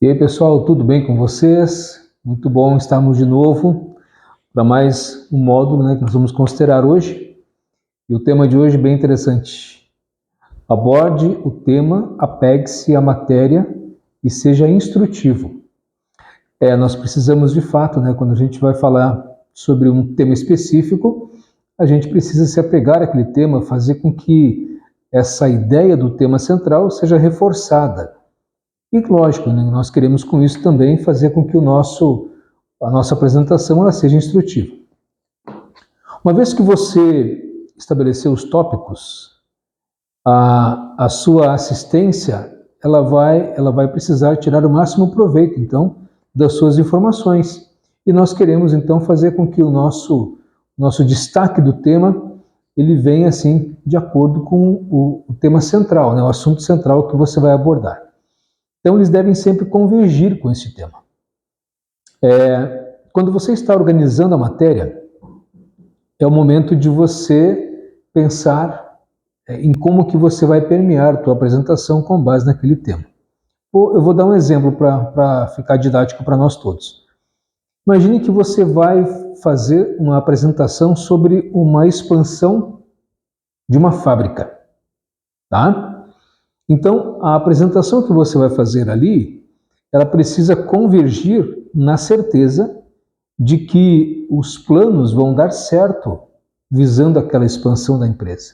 E aí, pessoal, tudo bem com vocês? Muito bom estarmos de novo para mais um módulo, que nós vamos considerar hoje. E o tema de hoje é bem interessante. Aborde o tema, apegue-se à matéria e seja instrutivo. Nós precisamos de fato, quando a gente vai falar sobre um tema específico, a gente precisa se apegar àquele tema, fazer com que essa ideia do tema central seja reforçada. E lógico, nós queremos com isso também fazer com que a nossa apresentação ela seja instrutiva. Uma vez que você estabeleceu os tópicos, a sua assistência ela vai precisar tirar o máximo proveito, então, das suas informações. E nós queremos, então, fazer com que o nosso destaque do tema ele venha, assim, de acordo com o tema central, o assunto central que você vai abordar. Então, eles devem sempre convergir com esse tema. Quando você está organizando a matéria, é o momento de você pensar em como que você vai permear a tua apresentação com base naquele tema. Eu vou dar um exemplo para ficar didático para nós todos. Imagine que você vai fazer uma apresentação sobre uma expansão de uma fábrica, tá? Então, a apresentação que você vai fazer ali, ela precisa convergir na certeza de que os planos vão dar certo visando aquela expansão da empresa.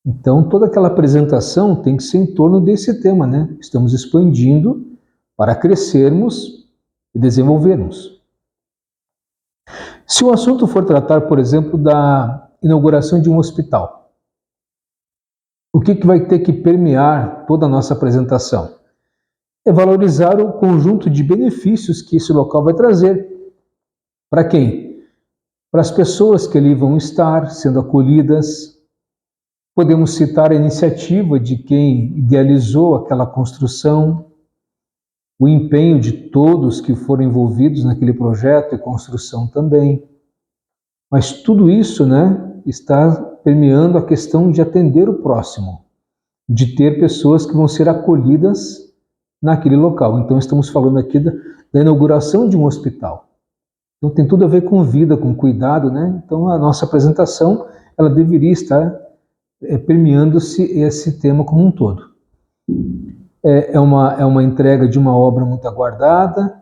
Então, toda aquela apresentação tem que ser em torno desse tema, Estamos expandindo para crescermos e desenvolvermos. Se o assunto for tratar, por exemplo, da inauguração de um hospital, o que vai ter que permear toda a nossa apresentação? É valorizar o conjunto de benefícios que esse local vai trazer. Para quem? Para as pessoas que ali vão estar sendo acolhidas. Podemos citar a iniciativa de quem idealizou aquela construção, o empenho de todos que foram envolvidos naquele projeto e construção também. Mas tudo isso, está permeando a questão de atender o próximo, de ter pessoas que vão ser acolhidas naquele local. Então, estamos falando aqui da inauguração de um hospital. Então, tem tudo a ver com vida, com cuidado, Então, a nossa apresentação, ela deveria estar permeando-se esse tema como um todo. É uma entrega de uma obra muito aguardada,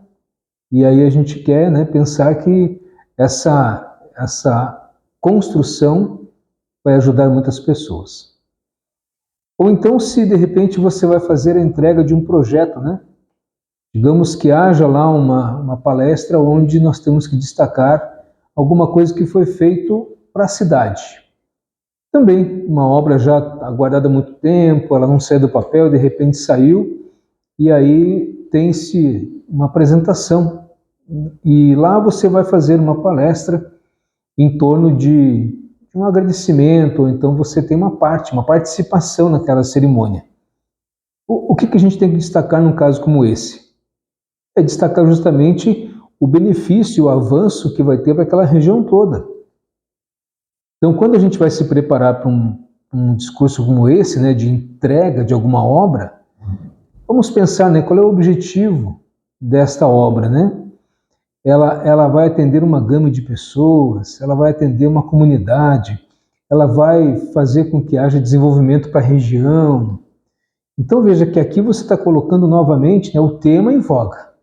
e aí a gente quer pensar que essa construção vai ajudar muitas pessoas. Ou então, se de repente você vai fazer a entrega de um projeto, Digamos que haja lá uma palestra onde nós temos que destacar alguma coisa que foi feito para a cidade. Também uma obra já aguardada há muito tempo, ela não saiu do papel, de repente saiu, e aí tem-se uma apresentação. E lá você vai fazer uma palestra em torno de um agradecimento, ou então você tem uma participação naquela cerimônia. O que a gente tem que destacar num caso como esse? É destacar justamente o benefício, o avanço que vai ter para aquela região toda. Então, quando a gente vai se preparar para um discurso como esse, de entrega de alguma obra, vamos pensar, qual é o objetivo desta obra, Ela vai atender uma gama de pessoas, ela vai atender uma comunidade, ela vai fazer com que haja desenvolvimento para a região. Então veja que aqui você está colocando novamente o tema em voga.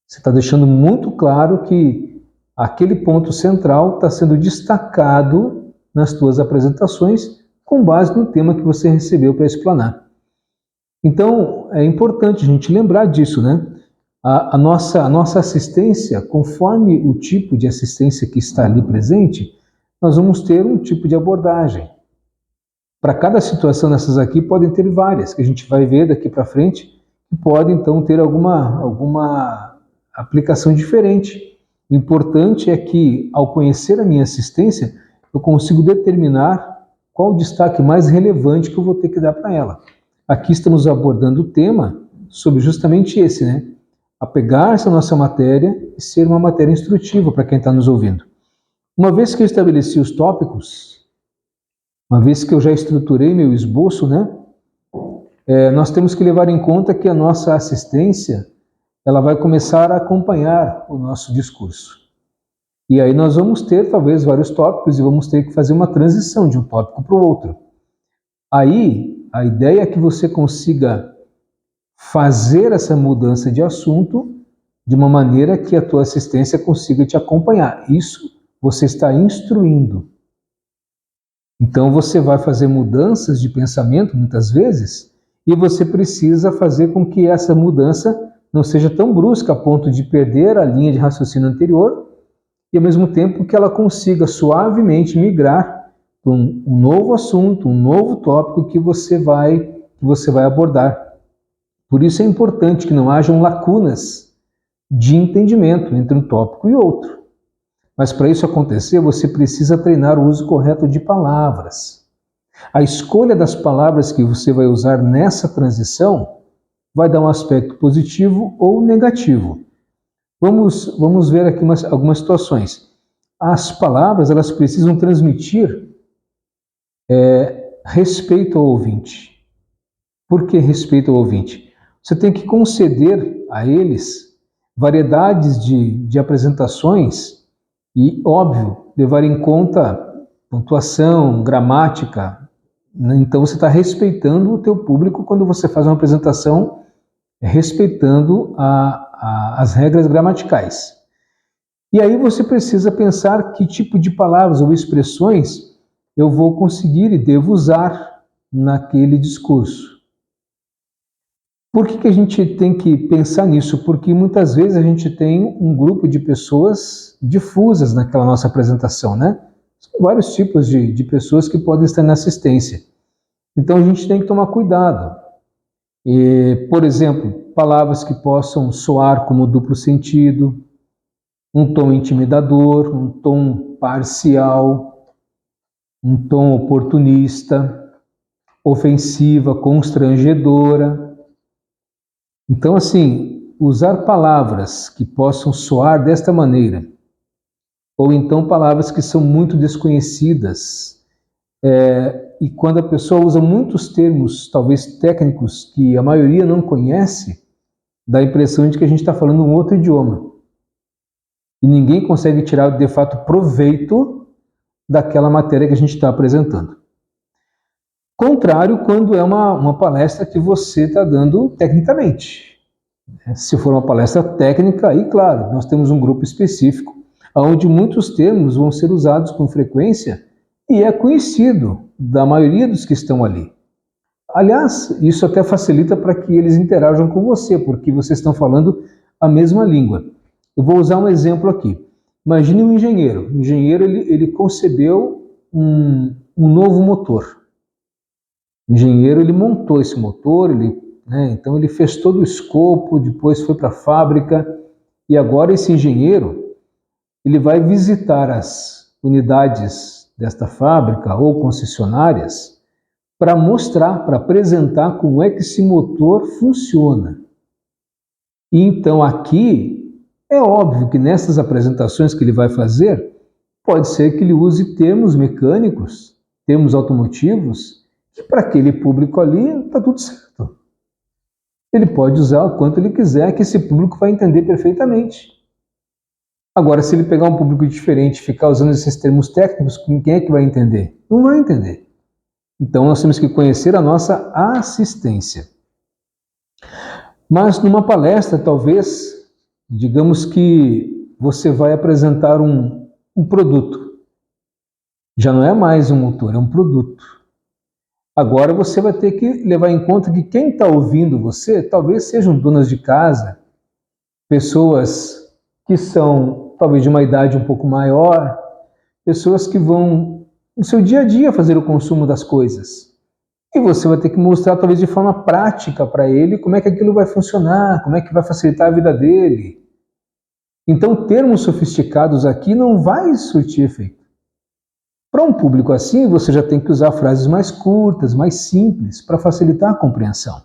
Você está deixando muito claro que aquele ponto central está sendo destacado nas suas apresentações com base no tema que você recebeu para explanar. Então é importante a gente lembrar disso, A nossa assistência, conforme o tipo de assistência que está ali presente, nós vamos ter um tipo de abordagem. Para cada situação dessas aqui, podem ter várias, que a gente vai ver daqui para frente, que podem então ter alguma aplicação diferente. O importante é que, ao conhecer a minha assistência, eu consigo determinar qual o destaque mais relevante que eu vou ter que dar para ela. Aqui estamos abordando o tema sobre justamente esse, apegar-se à nossa matéria e ser uma matéria instrutiva para quem está nos ouvindo. Uma vez que eu estabeleci os tópicos, uma vez que eu já estruturei meu esboço, nós temos que levar em conta que a nossa assistência ela vai começar a acompanhar o nosso discurso. E aí nós vamos ter, talvez, vários tópicos e vamos ter que fazer uma transição de um tópico para o outro. Aí, a ideia é que você consiga fazer essa mudança de assunto de uma maneira que a tua assistência consiga te acompanhar. Isso você está instruindo. Então você vai fazer mudanças de pensamento muitas vezes e você precisa fazer com que essa mudança não seja tão brusca a ponto de perder a linha de raciocínio anterior e ao mesmo tempo que ela consiga suavemente migrar para um novo assunto, um novo tópico que você vai abordar. Por isso é importante que não hajam lacunas de entendimento entre um tópico e outro. Mas para isso acontecer, você precisa treinar o uso correto de palavras. A escolha das palavras que você vai usar nessa transição vai dar um aspecto positivo ou negativo. Vamos ver aqui algumas situações. As palavras, elas precisam transmitir respeito ao ouvinte. Por que respeito ao ouvinte? Você tem que conceder a eles variedades de apresentações e, óbvio, levar em conta pontuação, gramática. Então você está respeitando o teu público quando você faz uma apresentação respeitando as regras gramaticais. E aí você precisa pensar que tipo de palavras ou expressões eu vou conseguir e devo usar naquele discurso. Por que a gente tem que pensar nisso? Porque muitas vezes a gente tem um grupo de pessoas difusas naquela nossa apresentação, né? São vários tipos de pessoas que podem estar na assistência. Então a gente tem que tomar cuidado. Por exemplo, palavras que possam soar como duplo sentido, um tom intimidador, um tom parcial, um tom oportunista, ofensiva, constrangedora. Então, assim, usar palavras que possam soar desta maneira, ou então palavras que são muito desconhecidas, e quando a pessoa usa muitos termos, talvez técnicos, que a maioria não conhece, dá a impressão de que a gente está falando um outro idioma. E ninguém consegue tirar, de fato, proveito daquela matéria que a gente está apresentando. Contrário quando é uma palestra que você está dando tecnicamente. Se for uma palestra técnica, aí, claro, nós temos um grupo específico, onde muitos termos vão ser usados com frequência e é conhecido da maioria dos que estão ali. Aliás, isso até facilita para que eles interajam com você, porque vocês estão falando a mesma língua. Eu vou usar um exemplo aqui. Imagine um engenheiro. O engenheiro ele concebeu um novo motor. O engenheiro ele montou esse motor, então ele fez todo o escopo, depois foi para a fábrica e agora esse engenheiro ele vai visitar as unidades desta fábrica ou concessionárias para mostrar, para apresentar como é que esse motor funciona. E então aqui é óbvio que nessas apresentações que ele vai fazer, pode ser que ele use termos mecânicos, termos automotivos, que para aquele público ali está tudo certo. Ele pode usar o quanto ele quiser, que esse público vai entender perfeitamente. Agora, se ele pegar um público diferente e ficar usando esses termos técnicos, quem é que vai entender? Não vai entender. Então, nós temos que conhecer a nossa assistência. Mas numa palestra, talvez, digamos que você vai apresentar um produto. Já não é mais um motor, é um produto. Agora você vai ter que levar em conta que quem está ouvindo você talvez sejam donas de casa, pessoas que são talvez de uma idade um pouco maior, pessoas que vão no seu dia a dia fazer o consumo das coisas. E você vai ter que mostrar talvez de forma prática para ele como é que aquilo vai funcionar, como é que vai facilitar a vida dele. Então termos sofisticados aqui não vai surtir efeito. Para um público assim, você já tem que usar frases mais curtas, mais simples, para facilitar a compreensão.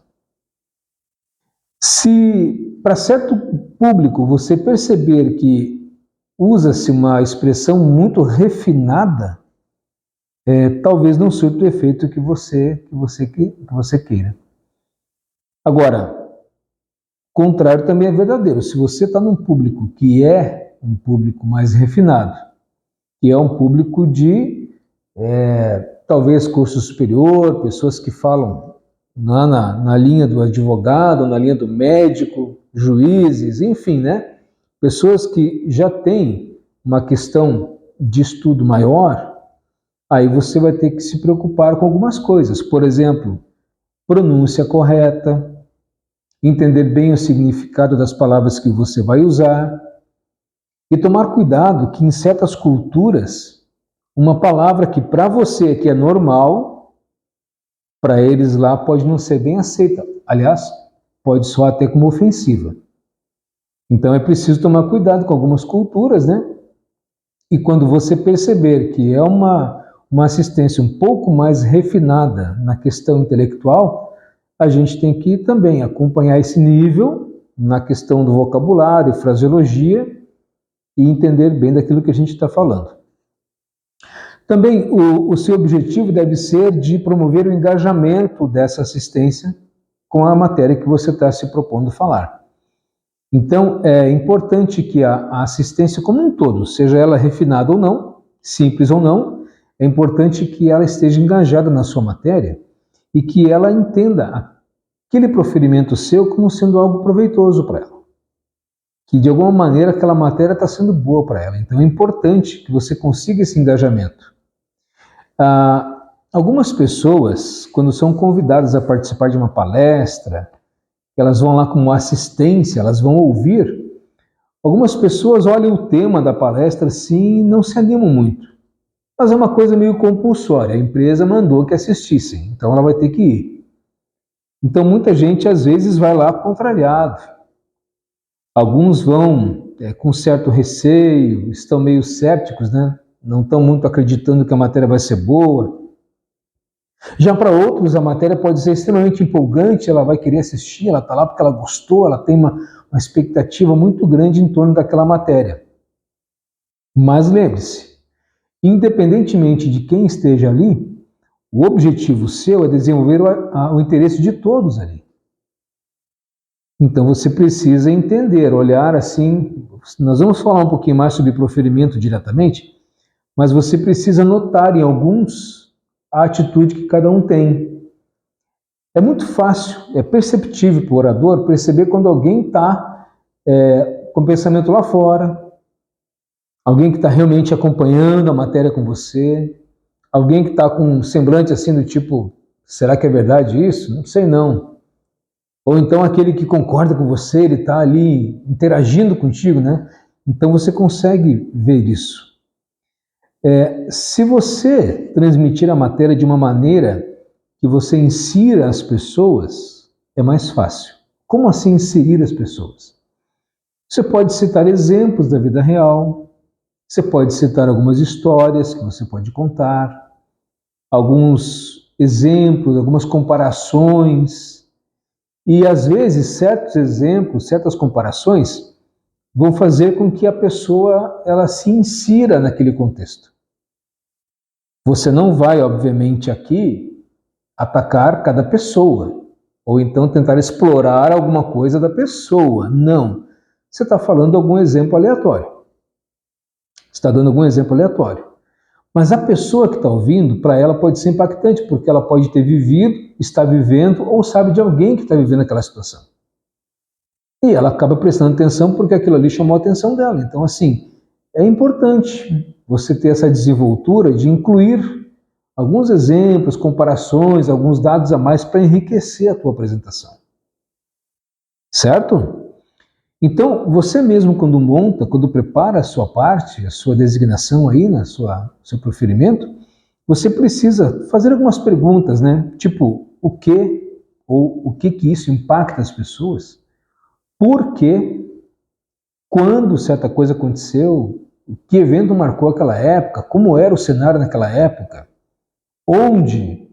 Se para certo público você perceber que usa-se uma expressão muito refinada, talvez não surta o efeito que você queira. Agora, contrário também é verdadeiro. Se você está num público que é um público mais refinado, que é um público de talvez curso superior, pessoas que falam na linha do advogado, na linha do médico, juízes, enfim, né? Pessoas que já têm uma questão de estudo maior, aí você vai ter que se preocupar com algumas coisas. Por exemplo, pronúncia correta, entender bem o significado das palavras que você vai usar e tomar cuidado que em certas culturas, uma palavra que para você aqui é normal, para eles lá pode não ser bem aceita. Aliás, pode soar até como ofensiva. Então é preciso tomar cuidado com algumas culturas, né? E quando você perceber que é uma assistência um pouco mais refinada na questão intelectual, a gente tem que também acompanhar esse nível na questão do vocabulário, fraseologia e entender bem daquilo que a gente está falando. Também o seu objetivo deve ser de promover o engajamento dessa assistência com a matéria que você está se propondo falar. Então, é importante que a assistência como um todo, seja ela refinada ou não, simples ou não, é importante que ela esteja engajada na sua matéria e que ela entenda aquele proferimento seu como sendo algo proveitoso para ela. Que de alguma maneira aquela matéria está sendo boa para ela. Então é importante que você consiga esse engajamento. Algumas pessoas, quando são convidadas a participar de uma palestra, elas vão lá como assistência, elas vão ouvir. Algumas pessoas olham o tema da palestra assim e não se animam muito. Mas é uma coisa meio compulsória, a empresa mandou que assistissem, então ela vai ter que ir. Então muita gente às vezes vai lá contrariado. Alguns vão com certo receio, estão meio céticos, né? Não estão muito acreditando que a matéria vai ser boa. Já para outros, a matéria pode ser extremamente empolgante, ela vai querer assistir, ela está lá porque ela gostou, ela tem uma expectativa muito grande em torno daquela matéria. Mas lembre-se, independentemente de quem esteja ali, o objetivo seu é desenvolver o interesse de todos ali. Então você precisa entender, olhar assim, nós vamos falar um pouquinho mais sobre proferimento diretamente, mas você precisa notar em alguns a atitude que cada um tem. É muito fácil, é perceptível para o orador perceber quando alguém está com o pensamento lá fora, alguém que está realmente acompanhando a matéria com você, alguém que está com um semblante assim do tipo, será que é verdade isso? Não sei não. Ou então aquele que concorda com você, ele está ali interagindo contigo, né? Então você consegue ver isso. Se você transmitir a matéria de uma maneira que você insira as pessoas, é mais fácil. Como assim inserir as pessoas? Você pode citar exemplos da vida real, você pode citar algumas histórias que você pode contar, alguns exemplos, algumas comparações, e às vezes certos exemplos, certas comparações vão fazer com que a pessoa ela se insira naquele contexto. Você não vai, obviamente, aqui atacar cada pessoa, ou então tentar explorar alguma coisa da pessoa. Não. Você está falando algum exemplo aleatório. Você está dando algum exemplo aleatório. Mas a pessoa que está ouvindo, para ela pode ser impactante, porque ela pode ter vivido, está vivendo, ou sabe de alguém que está vivendo aquela situação. E ela acaba prestando atenção porque aquilo ali chamou a atenção dela. Então, assim, é importante você ter essa desenvoltura de incluir alguns exemplos, comparações, alguns dados a mais para enriquecer a tua apresentação. Certo? Então, você mesmo quando monta, quando prepara a sua parte, a sua designação aí, seu proferimento, você precisa fazer algumas perguntas, né? Tipo, o que ou o que isso impacta as pessoas? Por quê? Quando certa coisa aconteceu? Que evento marcou aquela época? Como era o cenário naquela época? Onde?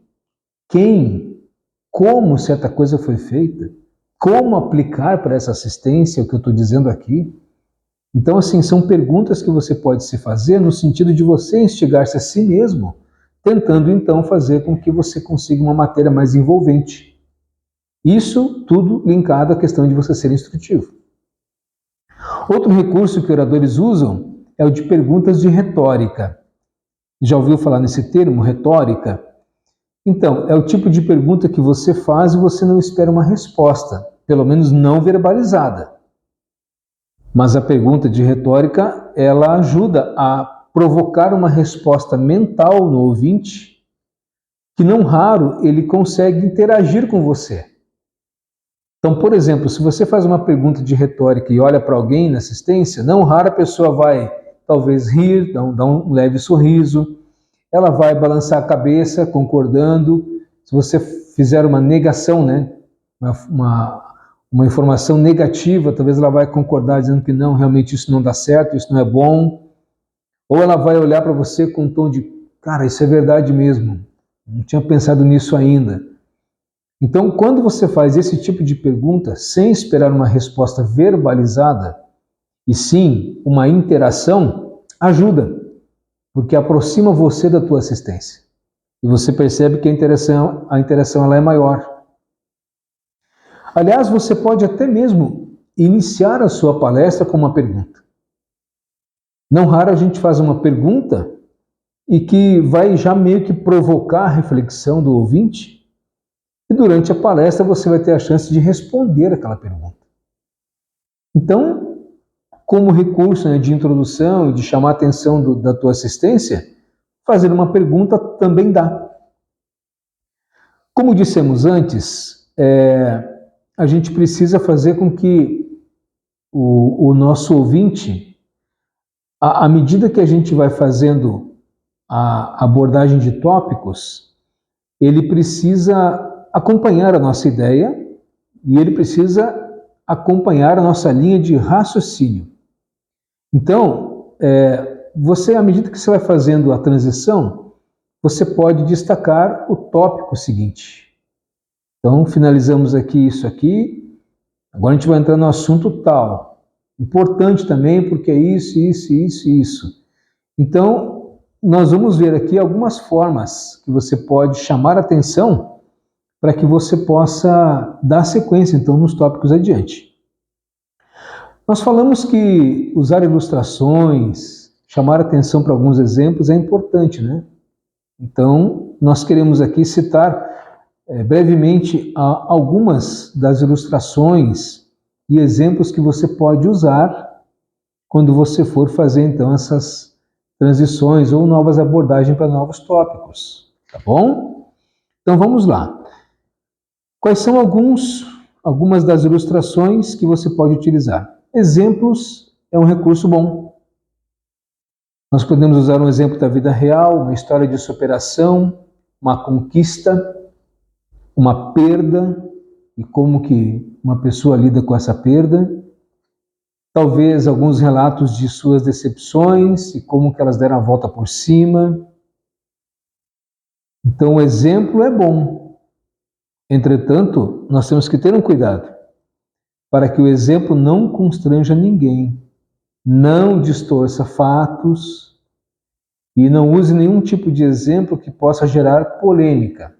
Quem? Como certa coisa foi feita? Como aplicar para essa assistência o que eu estou dizendo aqui? Então, assim, são perguntas que você pode se fazer no sentido de você instigar-se a si mesmo, tentando então fazer com que você consiga uma matéria mais envolvente Isso tudo linkado à questão de você ser instrutivo. Outro recurso que oradores usam é o de perguntas de retórica. Já ouviu falar nesse termo, retórica? Então, é o tipo de pergunta que você faz e você não espera uma resposta, pelo menos não verbalizada. Mas a pergunta de retórica, ela ajuda a provocar uma resposta mental no ouvinte, que não raro ele consegue interagir com você. Então, por exemplo, se você faz uma pergunta de retórica e olha para alguém na assistência, não raro a pessoa vai talvez rir, dar um leve sorriso, ela vai balançar a cabeça concordando. Se você fizer uma negação, né, uma informação negativa, talvez ela vai concordar dizendo que não, realmente isso não dá certo, isso não é bom. Ou ela vai olhar para você com um tom de, cara, isso é verdade mesmo, não tinha pensado nisso ainda. Então, quando você faz esse tipo de pergunta, sem esperar uma resposta verbalizada, e sim uma interação, ajuda, porque aproxima você da tua assistência. E você percebe que a interação ela é maior. Aliás, você pode até mesmo iniciar a sua palestra com uma pergunta. Não raro a gente faz uma pergunta e que vai já meio que provocar a reflexão do ouvinte, e durante a palestra você vai ter a chance de responder aquela pergunta. Então, como recurso, né, de introdução e de chamar a atenção da tua assistência, fazer uma pergunta também dá. Como dissemos antes, a gente precisa fazer com que o nosso ouvinte, à medida que a gente vai fazendo a abordagem de tópicos, ele precisa acompanhar a nossa ideia e ele precisa acompanhar a nossa linha de raciocínio. Então, você, à medida que você vai fazendo a transição, você pode destacar o tópico seguinte. Então, finalizamos aqui isso aqui, agora a gente vai entrar no assunto tal. Importante também porque é isso, isso, isso, isso. Então, nós vamos ver aqui algumas formas que você pode chamar a atenção para que você possa dar sequência, então, nos tópicos adiante. Nós falamos que usar ilustrações, chamar atenção para alguns exemplos é importante, né? Então, nós queremos aqui citar brevemente algumas das ilustrações e exemplos que você pode usar quando você for fazer, então, essas transições ou novas abordagens para novos tópicos, tá bom? Então, vamos lá. Quais são algumas das ilustrações que você pode utilizar? Exemplos é um recurso bom. Nós podemos usar um exemplo da vida real, uma história de superação, uma conquista, uma perda e como que uma pessoa lida com essa perda. Talvez alguns relatos de suas decepções e como que elas deram a volta por cima. Então, o exemplo é bom. Entretanto, nós temos que ter um cuidado para que o exemplo não constranja ninguém, não distorça fatos e não use nenhum tipo de exemplo que possa gerar polêmica.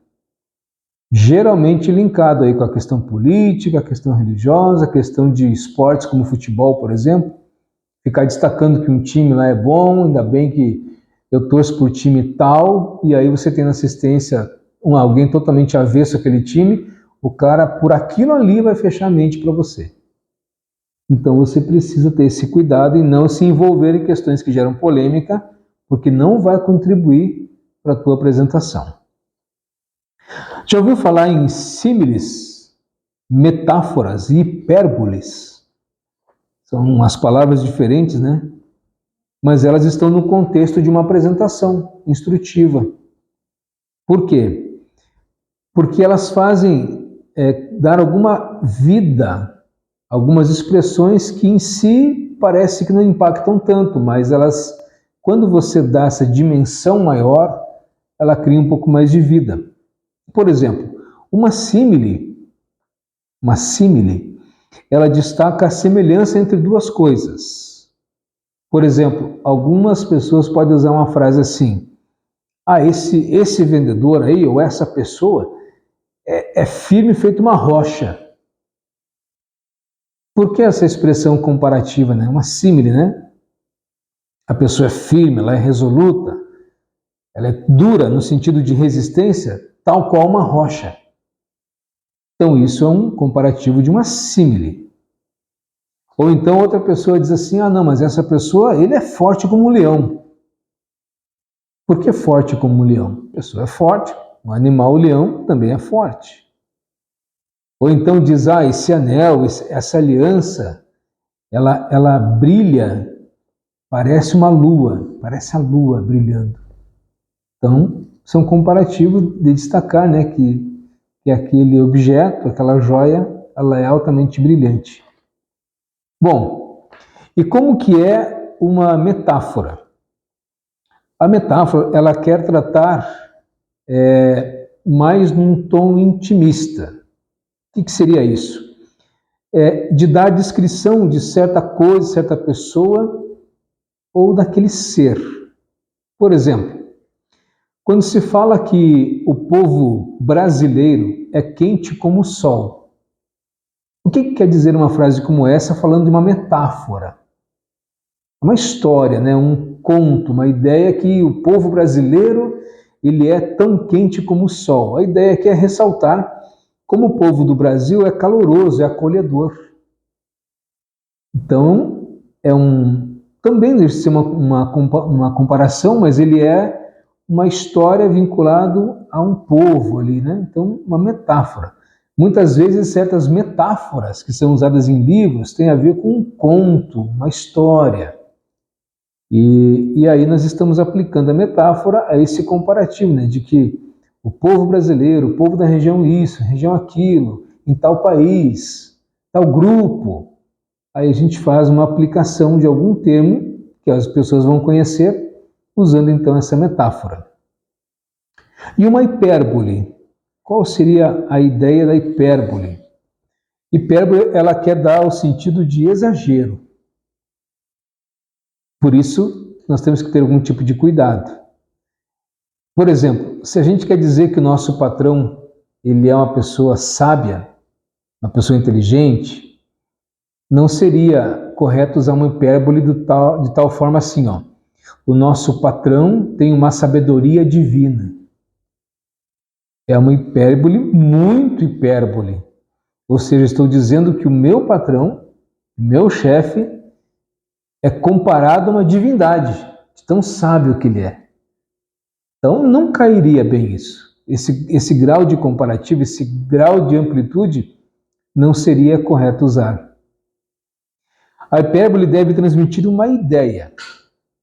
Geralmente linkado aí com a questão política, a questão religiosa, a questão de esportes como futebol, por exemplo. Ficar destacando que um time lá é bom, ainda bem que eu torço por time tal, e aí você tem na assistência alguém totalmente avesso àquele time, o cara por aquilo ali vai fechar a mente para você. Então você precisa ter esse cuidado e não se envolver em questões que geram polêmica, porque não vai contribuir para a tua apresentação. Já ouviu falar em símiles, metáforas e hipérboles? São umas palavras diferentes, né? Mas elas estão no contexto de uma apresentação instrutiva. Por quê? Porque elas fazem dar alguma vida, algumas expressões que em si parece que não impactam tanto, mas elas, quando você dá essa dimensão maior, ela cria um pouco mais de vida. Por exemplo, uma símile, ela destaca a semelhança entre duas coisas. Por exemplo, algumas pessoas podem usar uma frase assim: esse vendedor aí, ou essa pessoa, é firme feito uma rocha. Por que essa expressão comparativa, né? Uma símile, né? A pessoa é firme, ela é resoluta, ela é dura no sentido de resistência, tal qual uma rocha. Então isso é um comparativo de uma símile. Ou então outra pessoa diz assim, ah não, mas essa pessoa, ele é forte como um leão. Por que forte como um leão? A pessoa é forte, o animal, o leão, também é forte. Ou então diz, ah, esse anel, essa aliança, ela brilha, parece uma lua, parece a lua brilhando. Então, são comparativos de destacar, né, que aquele objeto, aquela joia, ela é altamente brilhante. Bom, e como que é uma metáfora? A metáfora, ela quer tratar mais num tom intimista. O que seria isso? De dar descrição de certa coisa, certa pessoa ou daquele ser. Por exemplo, quando se fala que o povo brasileiro é quente como o sol, o que quer dizer uma frase como essa falando de uma metáfora? Uma história, né? Um conto, uma ideia que o povo brasileiro ele é tão quente como o sol. A ideia aqui é ressaltar como o povo do Brasil é caloroso, é acolhedor. Então, também deve ser uma comparação, mas ele é uma história vinculado a um povo ali, né? Então, uma metáfora. Muitas vezes, certas metáforas que são usadas em livros têm a ver com um conto, uma história. E aí nós estamos aplicando a metáfora a esse comparativo, né? De que o povo brasileiro, o povo da região isso, região aquilo, em tal país, tal grupo. Aí a gente faz uma aplicação de algum termo que as pessoas vão conhecer, usando então essa metáfora. E uma hipérbole. Qual seria a ideia da hipérbole? Hipérbole, ela quer dar o sentido de exagero. Por isso, nós temos que ter algum tipo de cuidado. Por exemplo, se a gente quer dizer que o nosso patrão ele é uma pessoa sábia, uma pessoa inteligente, não seria correto usar uma hipérbole de tal forma assim, ó. O nosso patrão tem uma sabedoria divina. É uma hipérbole, muito hipérbole. Ou seja, estou dizendo que o meu patrão, meu chefe, é comparado a uma divindade, de tão sábio que ele é. Então, não cairia bem isso. Esse grau de comparativo, esse grau de amplitude, não seria correto usar. A hipérbole deve transmitir uma ideia.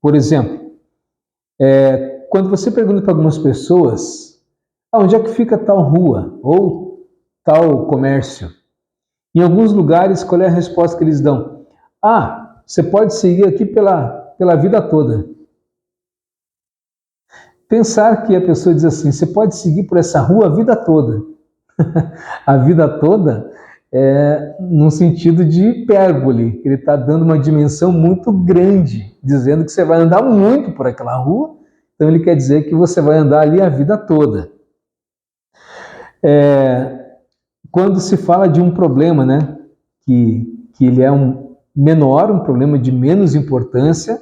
Por exemplo, quando você pergunta para algumas pessoas onde é que fica tal rua ou tal comércio, em alguns lugares, qual é a resposta que eles dão? Ah, você pode seguir aqui pela vida toda. Pensar que a pessoa diz assim, você pode seguir por essa rua a vida toda. A vida toda no sentido de hipérbole. Ele está dando uma dimensão muito grande, dizendo que você vai andar muito por aquela rua, então ele quer dizer que você vai andar ali a vida toda. Quando se fala de um problema, né, que ele é menor, um problema de menos importância,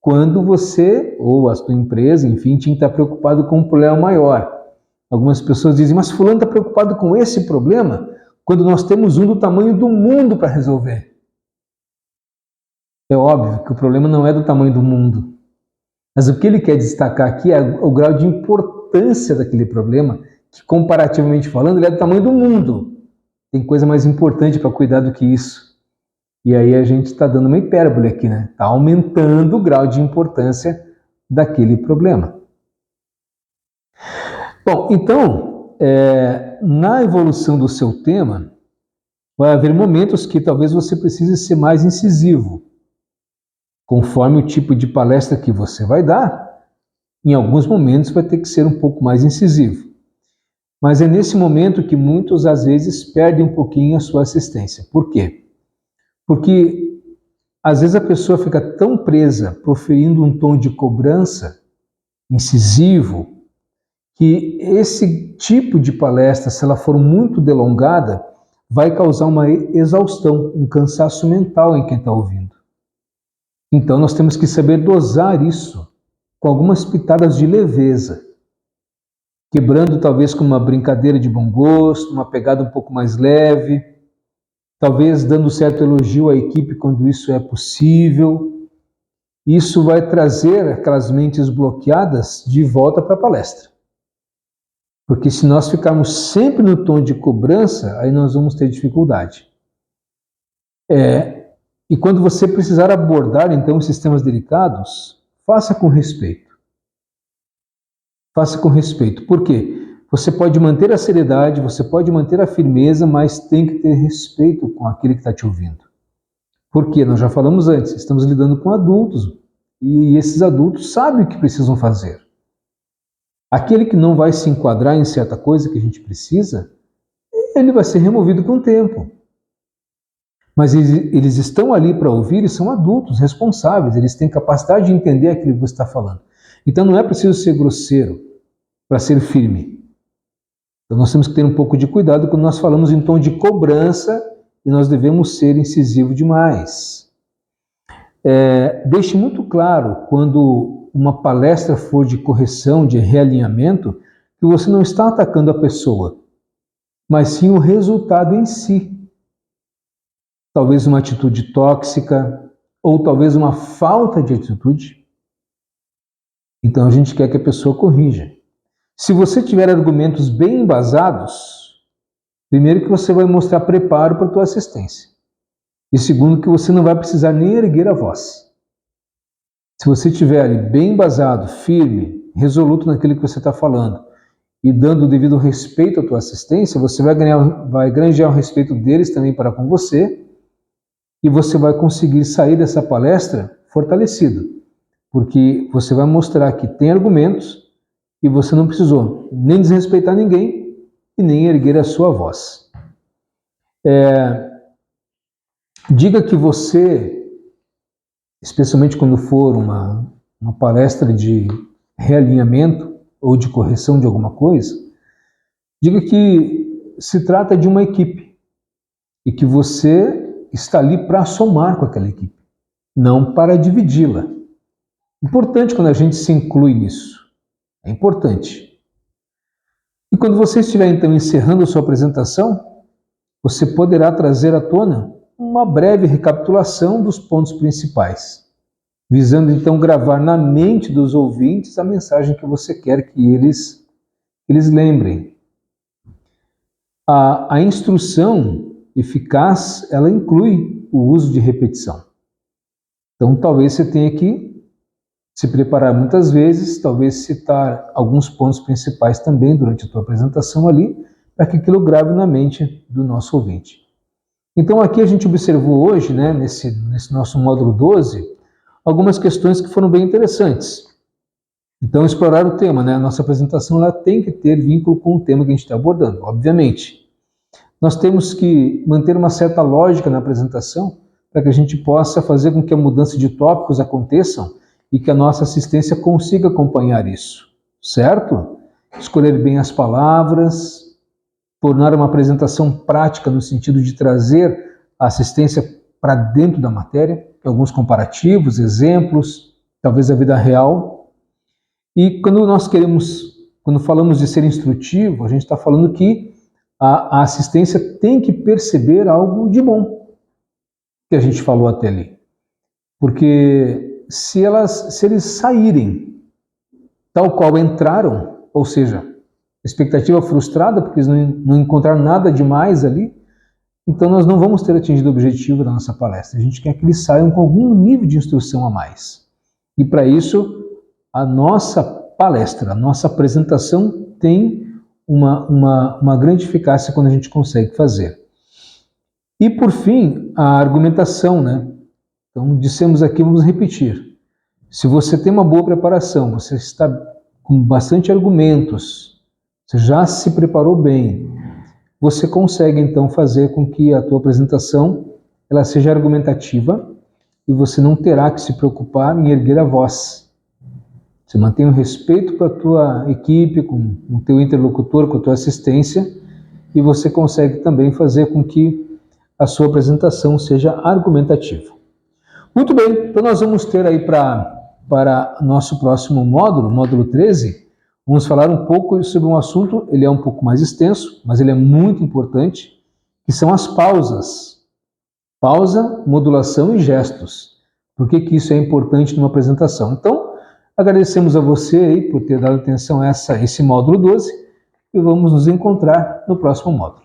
quando você, ou a sua empresa, enfim, tinha que estar preocupado com um problema maior. Algumas pessoas dizem, mas fulano está preocupado com esse problema, quando nós temos um do tamanho do mundo para resolver. É óbvio que o problema não é do tamanho do mundo. Mas o que ele quer destacar aqui é o grau de importância daquele problema, que comparativamente falando, ele é do tamanho do mundo. Tem coisa mais importante para cuidar do que isso. E aí a gente está dando uma hipérbole aqui, né? Está aumentando o grau de importância daquele problema. Bom, então, na evolução do seu tema, vai haver momentos que talvez você precise ser mais incisivo. Conforme o tipo de palestra que você vai dar, em alguns momentos vai ter que ser um pouco mais incisivo. Mas é nesse momento que muitos, às vezes, perdem um pouquinho a sua assistência. Por quê? Porque às vezes a pessoa fica tão presa, proferindo um tom de cobrança incisivo, que esse tipo de palestra, se ela for muito delongada, vai causar uma exaustão, um cansaço mental em quem está ouvindo. Então nós temos que saber dosar isso com algumas pitadas de leveza, quebrando talvez com uma brincadeira de bom gosto, uma pegada um pouco mais leve, talvez dando certo elogio à equipe quando isso é possível. Isso vai trazer aquelas mentes bloqueadas de volta para a palestra. Porque se nós ficarmos sempre no tom de cobrança, aí nós vamos ter dificuldade. E quando você precisar abordar, então, os sistemas delicados, faça com respeito. Faça com respeito. Por quê? Você pode manter a seriedade, você pode manter a firmeza, mas tem que ter respeito com aquele que está te ouvindo. Por quê? Nós já falamos antes, estamos lidando com adultos, e esses adultos sabem o que precisam fazer. Aquele que não vai se enquadrar em certa coisa que a gente precisa, ele vai ser removido com o tempo. Mas eles estão ali para ouvir e são adultos, responsáveis, eles têm capacidade de entender aquilo que você está falando. Então não é preciso ser grosseiro para ser firme. Então nós temos que ter um pouco de cuidado quando nós falamos em tom de cobrança e nós devemos ser incisivos demais. Deixe muito claro, quando uma palestra for de correção, de realinhamento, que você não está atacando a pessoa, mas sim o resultado em si. Talvez uma atitude tóxica, ou talvez uma falta de atitude. Então a gente quer que a pessoa corrija. Se você tiver argumentos bem embasados, primeiro que você vai mostrar preparo para a tua assistência. E segundo que você não vai precisar nem erguer a voz. Se você estiver ali bem embasado, firme, resoluto naquilo que você está falando e dando o devido respeito à tua assistência, você vai granjear o respeito deles também para com você e você vai conseguir sair dessa palestra fortalecido, porque você vai mostrar que tem argumentos e você não precisou nem desrespeitar ninguém e nem erguer a sua voz. Diga que você, especialmente quando for uma palestra de realinhamento ou de correção de alguma coisa, diga que se trata de uma equipe e que você está ali para somar com aquela equipe, não para dividi-la. Importante quando a gente se inclui nisso. É importante. E quando você estiver então encerrando a sua apresentação, você poderá trazer à tona uma breve recapitulação dos pontos principais, visando então gravar na mente dos ouvintes a mensagem que você quer que eles lembrem. A instrução eficaz, ela inclui o uso de repetição. Então talvez você tenha que se preparar muitas vezes, talvez citar alguns pontos principais também durante a tua apresentação ali, para que aquilo grave na mente do nosso ouvinte. Então aqui a gente observou hoje, né, nesse nosso módulo 12, algumas questões que foram bem interessantes. Então explorar o tema, né, a nossa apresentação ela tem que ter vínculo com o tema que a gente está abordando, obviamente. Nós temos que manter uma certa lógica na apresentação para que a gente possa fazer com que a mudança de tópicos aconteçam e que a nossa assistência consiga acompanhar isso, certo? Escolher bem as palavras, tornar uma apresentação prática no sentido de trazer a assistência para dentro da matéria, alguns comparativos, exemplos, talvez a vida real. E quando falamos de ser instrutivo, a gente está falando que a assistência tem que perceber algo de bom que a gente falou até ali. Porque se eles saírem tal qual entraram, ou seja, expectativa frustrada, porque eles não encontraram nada demais ali, então nós não vamos ter atingido o objetivo da nossa palestra. A gente quer que eles saiam com algum nível de instrução a mais. E para isso, a nossa palestra, a nossa apresentação tem uma grande eficácia quando a gente consegue fazer. E por fim, a argumentação, né? Então, dissemos aqui, vamos repetir. Se você tem uma boa preparação, você está com bastante argumentos, você já se preparou bem, você consegue então fazer com que a tua apresentação ela seja argumentativa e você não terá que se preocupar em erguer a voz. Você mantém o respeito com a tua equipe, com o teu interlocutor, com a tua assistência, e você consegue também fazer com que a sua apresentação seja argumentativa. Muito bem, então nós vamos ter aí para nosso próximo módulo, módulo 13, vamos falar um pouco sobre um assunto, ele é um pouco mais extenso, mas ele é muito importante, que são as pausas. Pausa, modulação e gestos. Por que isso é importante numa apresentação? Então, agradecemos a você aí por ter dado atenção a esse módulo 12 e vamos nos encontrar no próximo módulo.